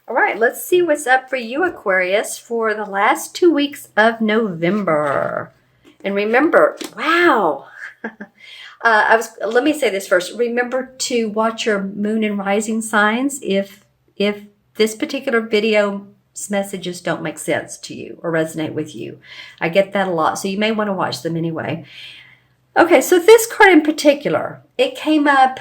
All right, let's see what's up for you, Aquarius, for the last 2 weeks of November. And remember, wow. Let me say this first. Remember to watch your moon and rising signs if this particular video's messages don't make sense to you or resonate with you. I get that a lot, so you may want to watch them anyway. Okay, so this card in particular, it came up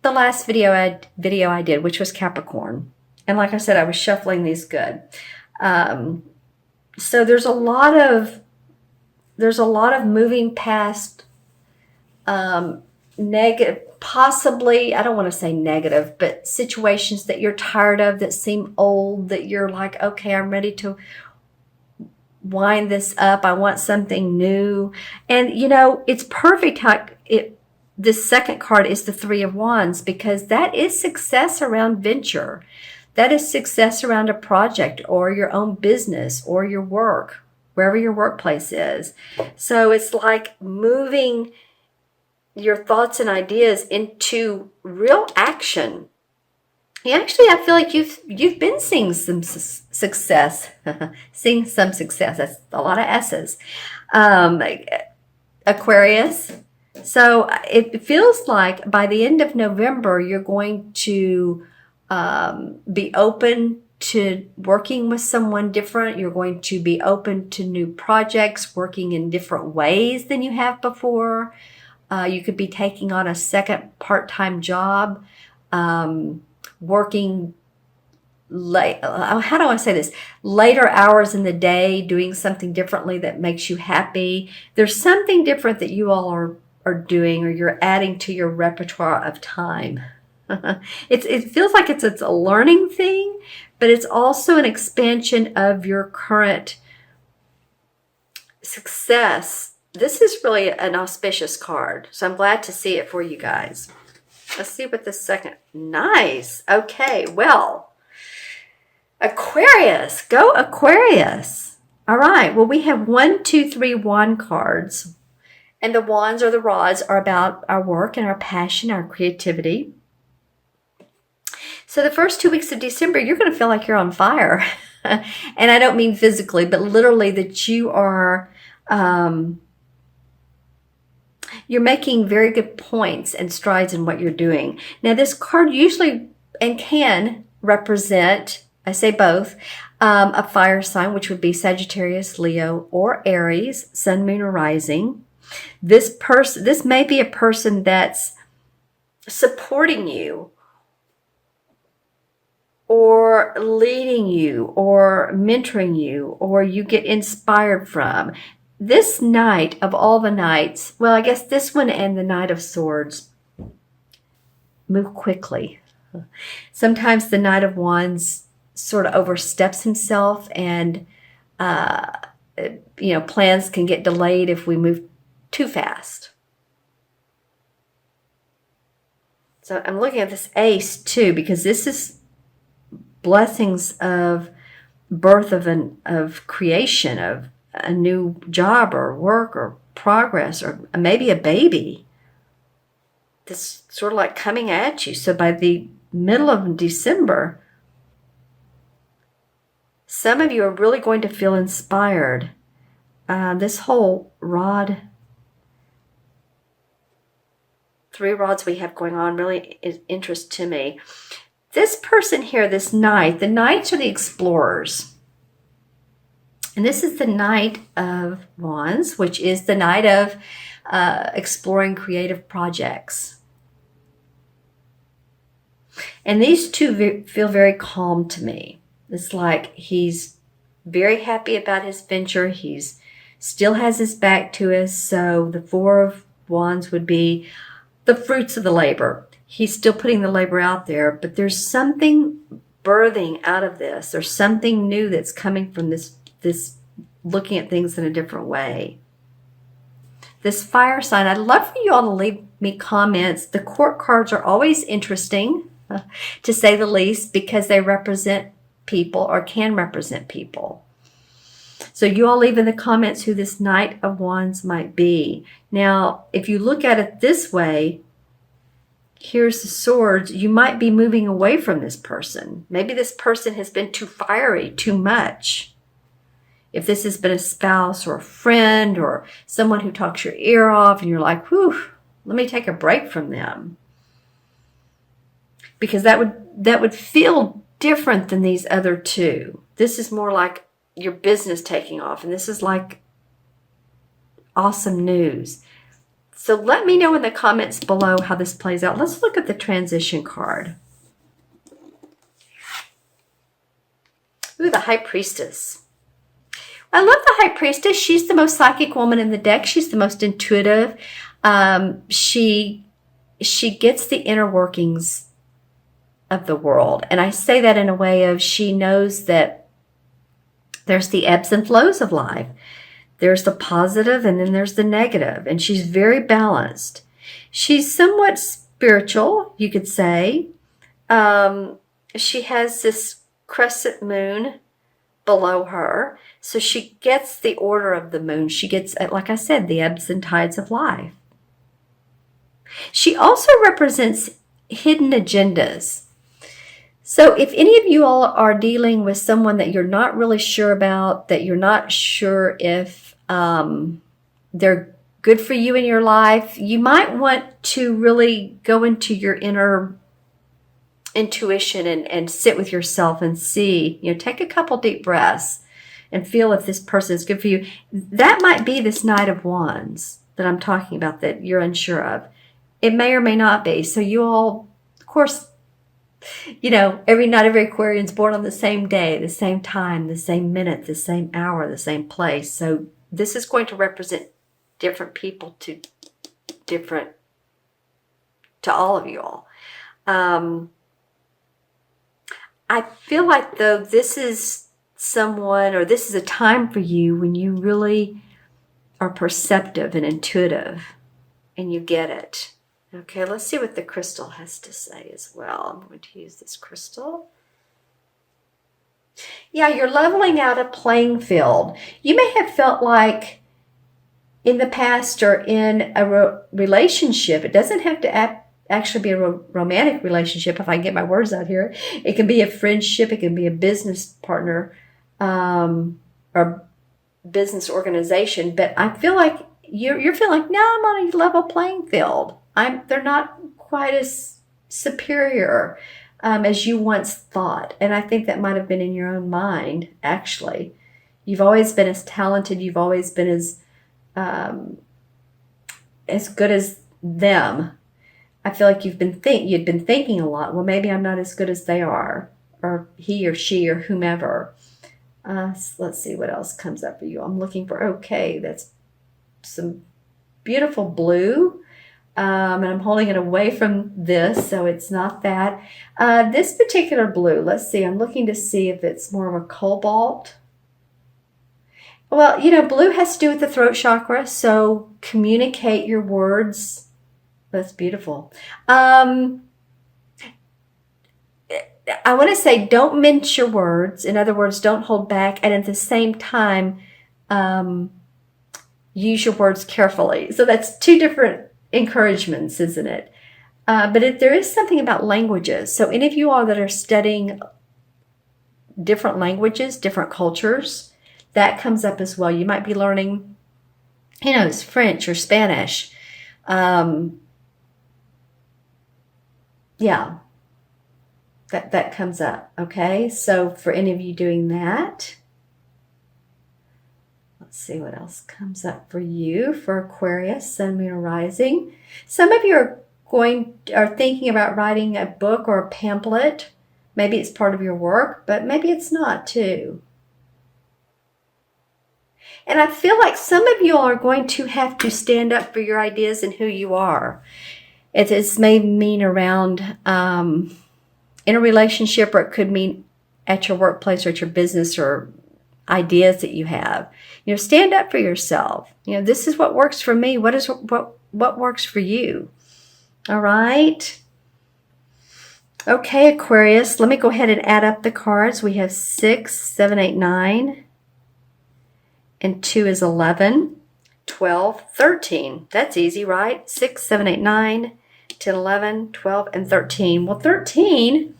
the last video I did, which was Capricorn. And like I said, I was shuffling these good. So there's a lot of moving past negative, possibly, I don't want to say negative, but situations that you're tired of, that seem old, that you're like, okay, I'm ready to wind this up. I want something new. And you know, it's perfect how this second card is the Three of Wands, because that is success around venture. That is success around a project or your own business or your work, wherever your workplace is. So it's like moving your thoughts and ideas into real action. Actually, I feel like you've been seeing some success. Seeing some success. That's a lot of S's. Aquarius. So it feels like by the end of November, you're going to be open to working with someone different. You're going to be open to new projects, working in different ways than you have before. You could be taking on a second part-time job, working late. How do I say this? Later hours in the day, doing something differently that makes you happy. There's something different that you all are doing, or you're adding to your repertoire of time. It feels like it's a learning thing, but it's also an expansion of your current success. This is really an auspicious card, so I'm glad to see it for you guys. Let's see what the second. Nice. Okay, well, Aquarius. Go Aquarius. All right, well, we have 1, 2, 3 wand cards. And the wands, or the rods, are about our work and our passion, our creativity. So the first 2 weeks of December, you're going to feel like you're on fire. And I don't mean physically, but literally that you are, you're making very good points and strides in what you're doing. Now, this card usually and can represent, I say both, a fire sign, which would be Sagittarius, Leo, or Aries, sun, moon, or rising. This may be a person that's supporting you, or leading you, or mentoring you, or you get inspired from. This night of all the nights, well, I guess this one and the Knight of Swords move quickly. Sometimes the Knight of Wands sort of oversteps himself, and plans can get delayed if we move too fast. So I'm looking at this Ace too, because this is blessings of birth of creation, of a new job or work or progress, or maybe a baby that's sort of like coming at you. So by the middle of December, some of you are really going to feel inspired. This whole rod, 3 rods we have going on, really is interest to me. This person here, this knight, the knights are the explorers. And this is the Knight of Wands, which is the night of exploring creative projects. And these two feel very calm to me. It's like he's very happy about his venture. He's still has his back to us. So the 4 of Wands would be the fruits of the labor. He's still putting the labor out there, but there's something birthing out of this. There's something new that's coming from this looking at things in a different way. This fire sign, I'd love for you all to leave me comments. The court cards are always interesting, to say the least, because they represent people, or can represent people. So you all leave in the comments who this Knight of Wands might be. Now, if you look at it this way, here's the swords. You might be moving away from this person. Maybe this person has been too fiery, too much. If this has been a spouse or a friend or someone who talks your ear off and you're like, whew, let me take a break from them. Because that would feel different than these other two. This is more like your business taking off, and this is like awesome news. So let me know in the comments below how this plays out. Let's look at the transition card. Ooh, the High Priestess. I love the High Priestess. She's the most psychic woman in the deck. She's the most intuitive. She gets the inner workings of the world. And I say that in a way of she knows that there's the ebbs and flows of life. There's the positive and then there's the negative. And she's very balanced. She's somewhat spiritual, you could say. She has this crescent moon below her. So she gets the order of the moon. She gets, like I said, the ebbs and tides of life. She also represents hidden agendas. So if any of you all are dealing with someone that you're not really sure about, that you're not sure if they're good for you in your life, you might want to really go into your inner intuition and sit with yourself and see, take a couple deep breaths and feel if this person is good for you. That might be this Knight of Wands that I'm talking about that you're unsure of. It may or may not be. So you all, of course, not every Aquarian's born on the same day, the same time, the same minute, the same hour, the same place. So this is going to represent different people to all of you all. I feel like, though, this is someone, or this is a time for you when you really are perceptive and intuitive and you get it. Okay, let's see what the crystal has to say as well. I'm going to use this crystal. Yeah, you're leveling out a playing field. You may have felt like in the past or in a relationship, it doesn't have to actually be a romantic relationship, if I can get my words out here. It can be a friendship, it can be a business partner, or business organization. But I feel like you're feeling like, no, I'm on a level playing field. They're not quite as superior as you once thought. And I think that might have been in your own mind, actually. You've always been as talented. You've always been as good as them. I feel like you'd been thinking a lot. Well, maybe I'm not as good as they are, or he or she or whomever. So let's see what else comes up for you. I'm looking for, okay, that's some beautiful blue. And I'm holding it away from this, so it's not that. This particular blue, let's see, I'm looking to see if it's more of a cobalt. Well, blue has to do with the throat chakra, so communicate your words. That's beautiful. I want to say don't mince your words. In other words, don't hold back. And at the same time, use your words carefully. So that's two different encouragements, isn't it? But there is something about languages. So any of you all that are studying different languages, different cultures, that comes up as well. You might be learning, it's French or Spanish. Yeah, that comes up, okay? So for any of you doing that, let's see what else comes up for you for Aquarius, Sun, Moon, or Rising. Some of you are thinking about writing a book or a pamphlet. Maybe it's part of your work, but maybe it's not too. And I feel like some of you all are going to have to stand up for your ideas and who you are. It may mean around in a relationship, or it could mean at your workplace or at your business, or ideas that you have. Stand up for yourself. This is what works for me. What works for you? All right. Okay, Aquarius. Let me go ahead and add up the cards. We have 6, 7, 8, 9, and 2 is 11, 12, 13. That's easy, right? 6, 7, 8, 9. 10, 11, 12, and 13. Well, 13,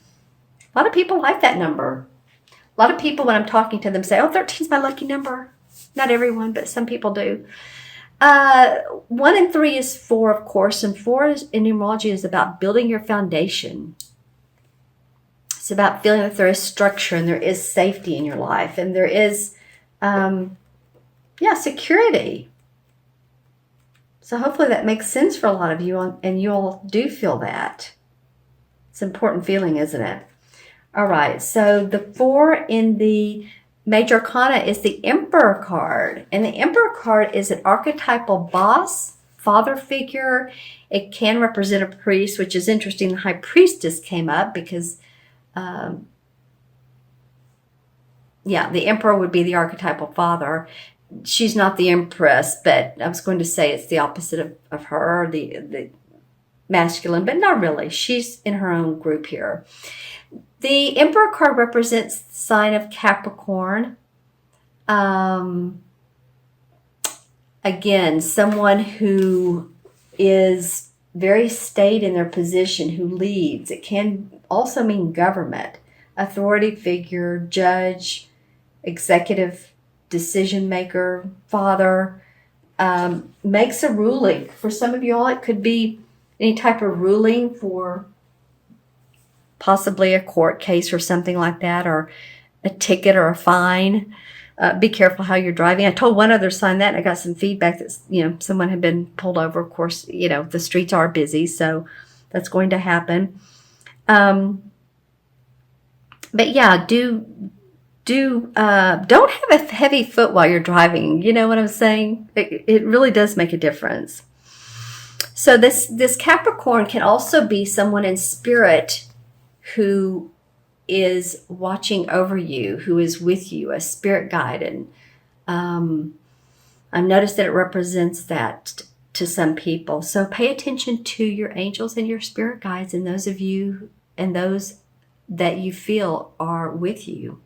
a lot of people like that number. A lot of people, when I'm talking to them, say, oh, 13 is my lucky number. Not everyone, but some people do. 1 and 3 is 4, of course, and 4 in numerology is about building your foundation. It's about feeling that there is structure and there is safety in your life, and there is, security. So hopefully that makes sense for a lot of you, and you all do feel that. It's an important feeling, isn't it? All right, so the 4 in the Major Arcana is the Emperor card. And the Emperor card is an archetypal boss, father figure. It can represent a priest, which is interesting. The High Priestess came up because, the Emperor would be the archetypal father. She's not the Empress, but I was going to say it's the opposite of her, the masculine, but not really. She's in her own group here. The Emperor card represents the sign of Capricorn. Again, someone who is very staid in their position, who leads. It can also mean government, authority figure, judge, executive decision maker, father, makes a ruling. For some of you all, it could be any type of ruling for possibly a court case or something like that, or a ticket or a fine. Be careful how you're driving. I told one other sign that, and I got some feedback that, someone had been pulled over. Of course, the streets are busy, so that's going to happen. But yeah, don't have a heavy foot while you're driving. You know what I'm saying? It really does make a difference. So this Capricorn can also be someone in spirit who is watching over you, who is with you, a spirit guide. And I've noticed that it represents that to some people. So pay attention to your angels and your spirit guides, and those of you and those that you feel are with you.